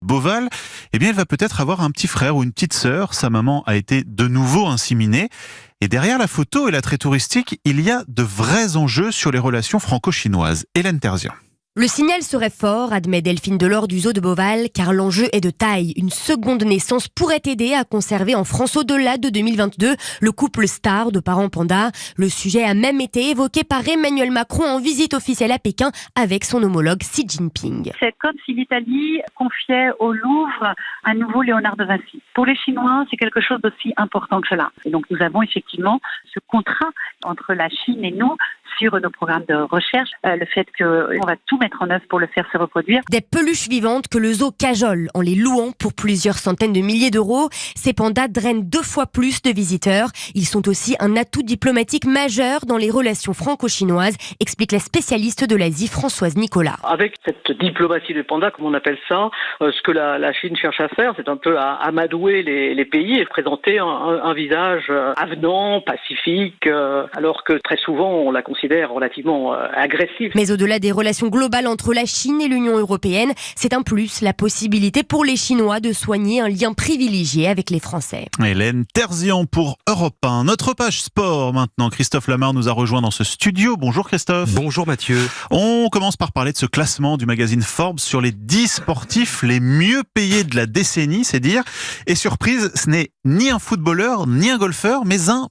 Beauval, eh bien, elle va peut-être avoir un petit frère ou une petite sœur. Sa maman a été de nouveau inséminée. Et derrière la photo et l'attrait touristique, il y a de vrais enjeux sur les relations franco-chinoises. Hélène Terzian. Le signal serait fort, admet Delphine Delors du zoo de Beauval, car l'enjeu est de taille. Une seconde naissance pourrait aider à conserver en France au-delà de 2022 le couple star de parents pandas. Le sujet a même été évoqué par Emmanuel Macron en visite officielle à Pékin avec son homologue Xi Jinping. C'est comme si l'Italie confiait au Louvre un nouveau Léonard de Vinci. Pour les Chinois, c'est quelque chose d'aussi important que cela. Et donc nous avons effectivement ce contrat entre la Chine et nous sur nos programmes de recherche, le fait qu'on va tout mettre en œuvre pour le faire se reproduire. Des peluches vivantes que le zoo cajole en les louant pour plusieurs centaines de milliers d'euros. Ces pandas drainent 2 fois plus de visiteurs. Ils sont aussi un atout diplomatique majeur dans les relations franco-chinoises, explique la spécialiste de l'Asie Françoise Nicolas. Avec cette diplomatie des pandas, comme on appelle ça, ce que la Chine cherche à faire, c'est un peu à amadouer les pays et présenter un visage avenant, pacifique, alors que très souvent on la considère relativement agressive. Mais au-delà des relations globales entre la Chine et l'Union européenne, c'est un plus, la possibilité pour les Chinois de soigner un lien privilégié avec les Français. Hélène Terzian pour Europe 1. Notre page sport maintenant. Christophe Lamar nous a rejoint dans ce studio. Bonjour Christophe. Bonjour Mathieu. On commence par parler de ce classement du magazine Forbes sur les 10 sportifs les mieux payés de la décennie, c'est dire. Et surprise, ce n'est ni un footballeur, ni un golfeur, mais un